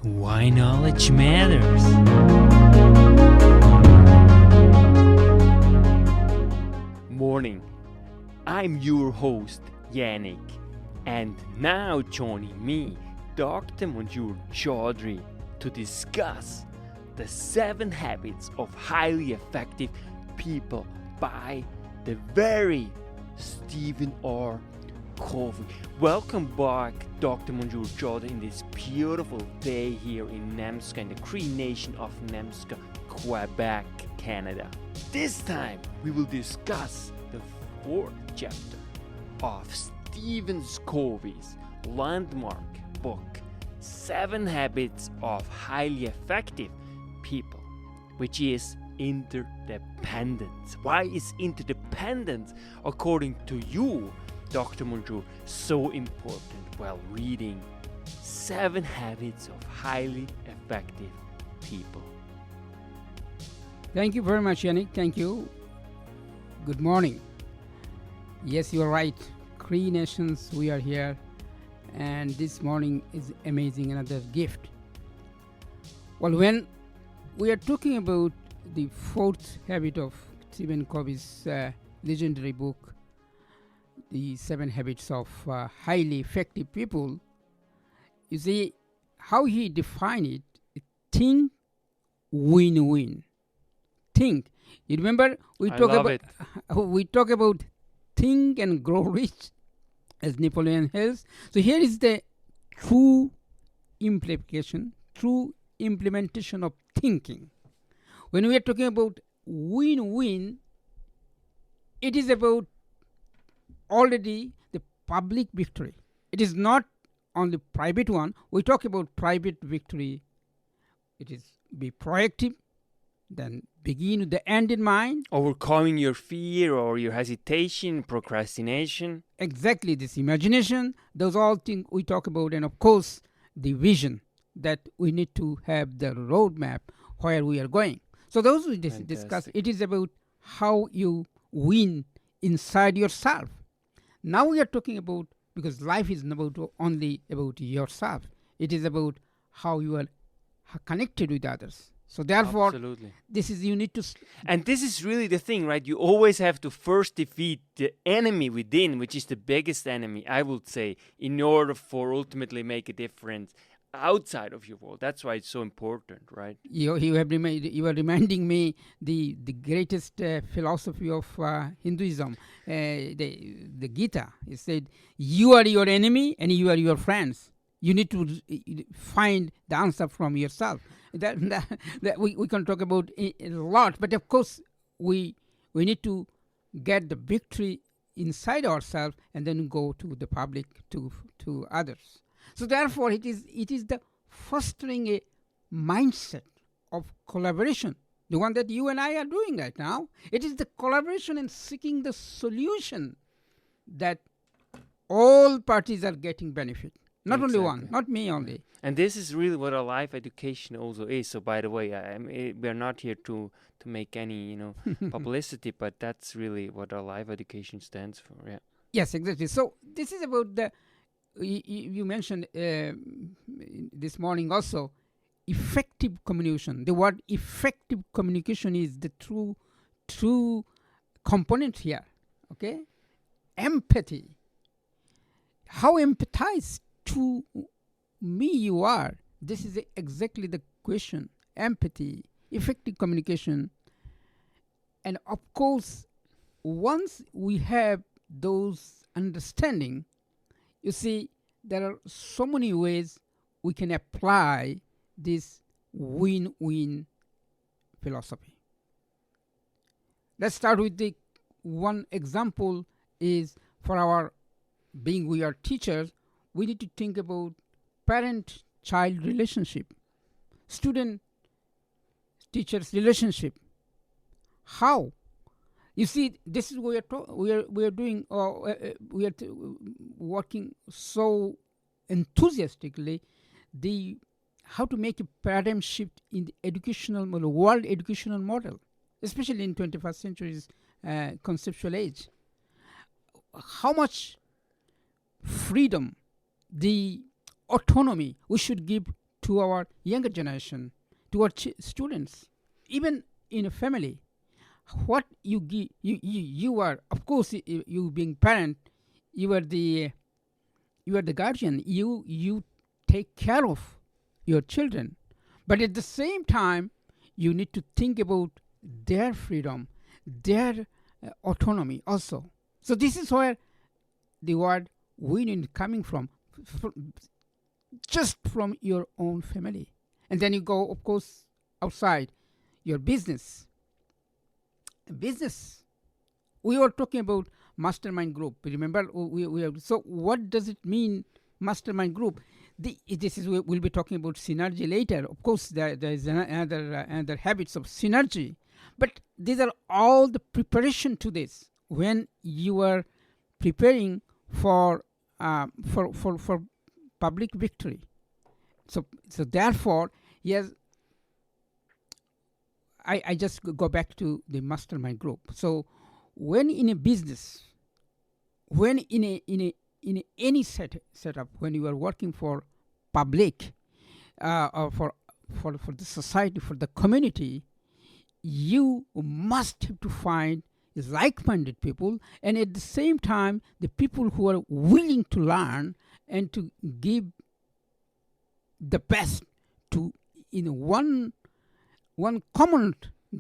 Why knowledge matters. Morning. I'm your host, Yannick, and now joining me, Dr. Manjur Chaudhry, to discuss the 7 habits of highly effective people by the very Stephen R. Covey. Welcome back, Dr. Manjur Chaudhry, in this beautiful day here in Nemska, in the Cree Nation of Nemska, Quebec, Canada. This time we will discuss the 4th chapter of Stephen Covey's landmark book, 7 Habits of Highly Effective People, which is interdependence. Why is interdependence, according to you, Dr. Manjur, so important while reading 7 Habits of Highly Effective People? Thank you very much, Yannick. Thank you. Good morning. Yes, you are right. Cree Nations, we are here. And this morning is amazing, another gift. Well, when we are talking about the 4th habit of Stephen Covey's legendary book, the 7 habits of highly effective people, you see how he defined it: think, win-win. Think. You remember we talk about think and grow rich, as Napoleon Hills. So here is the true implementation of thinking. When we are talking about win-win, it is about already the public victory. It is not on the private one. We talk about private victory. It is be proactive, then begin with the end in mind. Overcoming your fear or your hesitation, procrastination. Exactly, this imagination, those all things we talk about, and of course the vision that we need to have the roadmap where we are going. So those we discuss. It is about how you win inside yourself. Now we are talking about, because life is not only about yourself, it is about how you are connected with others. So therefore, absolutely, this is, you need to... And this is really the thing, right? You always have to first defeat the enemy within, which is the biggest enemy, I would say, in order for ultimately make a difference outside of your world. That's why it's so important, right? You are reminding me the greatest philosophy of Hinduism, the Gita. It said, you are your enemy and you are your friends. You need to find the answer from yourself. That we can talk about a lot, but of course we need to get the victory inside ourselves and then go to the public, to others. So therefore, it is the fostering a mindset of collaboration, the one that you and I are doing right now. It is the collaboration and seeking the solution that all parties are getting benefit. Not exactly. Only one, not me only. And this is really what our life education also is. So by the way, we are not here to make any publicity, but that's really what our life education stands for. Yeah. Yes, exactly. So this is about the... You mentioned this morning also effective communication. The word effective communication is the true component here. Okay, empathy. How empathized to me you are. This is exactly the question. Empathy, effective communication, and of course, once we have those understanding, you see, there are so many ways we can apply this win-win philosophy. Let's start with the one example is for our being we are teachers, we need to think about parent-child relationship, student-teachers relationship. How? You see, this is what we are doing. We are working so enthusiastically. How to make a paradigm shift in the educational model, world educational model, especially in 21st century's conceptual age. How much freedom, the autonomy we should give to our younger generation, to our students, even in a family. What you give, you are, of course, you being parent, you are the guardian. You take care of your children, but at the same time, you need to think about their freedom, their autonomy also. So this is where the word win-win coming from, just from your own family. And then you go, of course, outside your business. We were talking about mastermind group. Remember, we have, so what does it mean, mastermind group? We'll be talking about synergy later. Of course, there is another habits of synergy, but these are all the preparation to this. When you are preparing for public victory, so therefore, yes, I just go back to the mastermind group. So when in a business, when in any setup, when you are working for public, or for the society, for the community, you must have to find like-minded people, and at the same time the people who are willing to learn and to give the best to in one common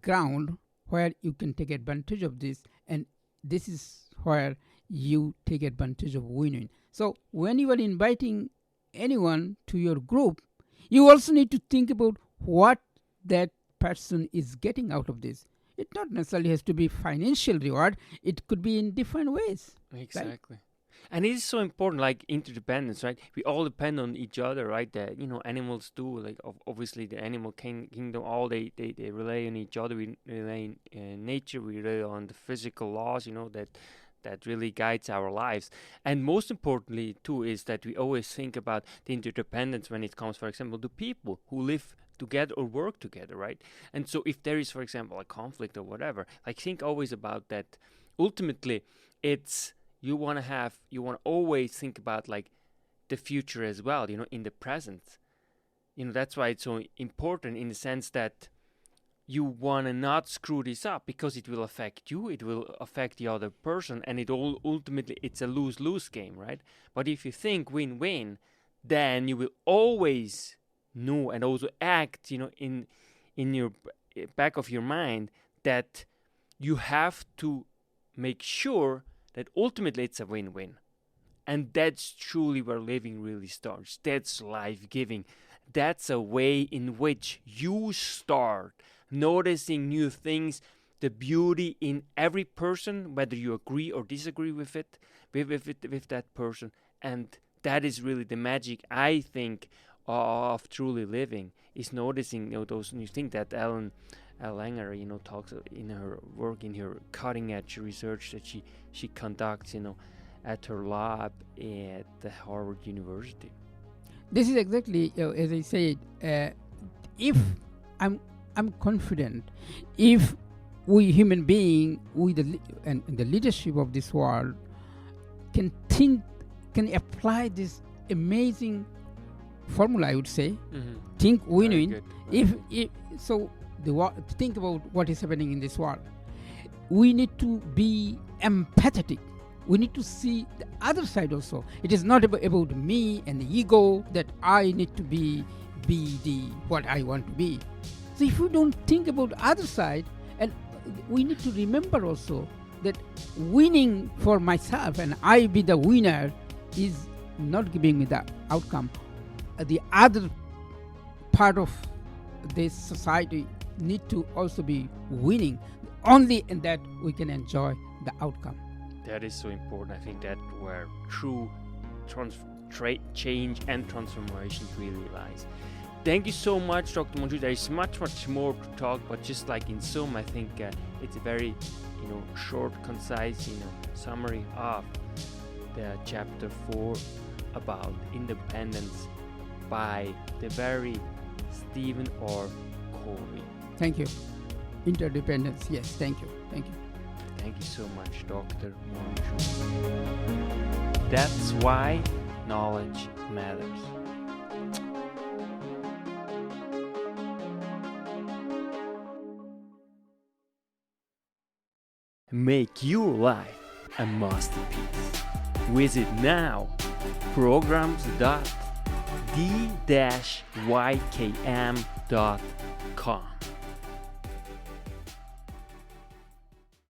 ground where you can take advantage of this, and this is where you take advantage of winning. So when you are inviting anyone to your group, you also need to think about what that person is getting out of this. It not necessarily has to be financial reward. It could be in different ways. Exactly. Right? And it is so important, like interdependence, right? We all depend on each other, right? That animals do. Like obviously, the animal kingdom, all they rely on each other. We rely on nature. We rely on the physical laws, that really guides our lives. And most importantly, too, is that we always think about the interdependence when it comes, for example, to people who live together or work together, right? And so if there is, for example, a conflict or whatever, like think always about that. Ultimately, it's you want to always think about like the future as well, in the present. That's why it's so important in the sense that you want to not screw this up, because it will affect you, it will affect the other person, and ultimately it's a lose-lose game, right? But if you think win-win, then you will always know and also act, in your back of your mind, that you have to make sure that ultimately it's a win-win. And that's truly where living really starts. That's life-giving. That's a way in which you start noticing new things, the beauty in every person, whether you agree or disagree with that person. And that is really the magic, I think, of truly living, is noticing those new things that Ellen Langer talks in her work, in her cutting edge research that she conducts at her lab at the Harvard University. This is exactly as I said. If I'm confident, if we human being, and the leadership of this world can apply this amazing formula, I would say, think win-win. Think about what is happening in this world. We need to be empathetic. We need to see the other side also. It is not about me and the ego that I need to be the what I want to be. So if we don't think about the other side, and we need to remember also that winning for myself and I be the winner is not giving me the outcome. The other part of this society need to also be winning. Only in that we can enjoy the outcome. That is so important. I think that where true change and transformation really lies. Thank you so much, Dr. Monju. There is much more to talk, but just like in sum, I think it's a very, short, concise, summary of the chapter 4 about independence by the very Stephen R. Covey. Thank you. Interdependence. Yes. Thank you. Thank you. Thank you so much, Dr. Monju. That's why knowledge matters. make your life a masterpiece. Visit now programs.d-ykm.com.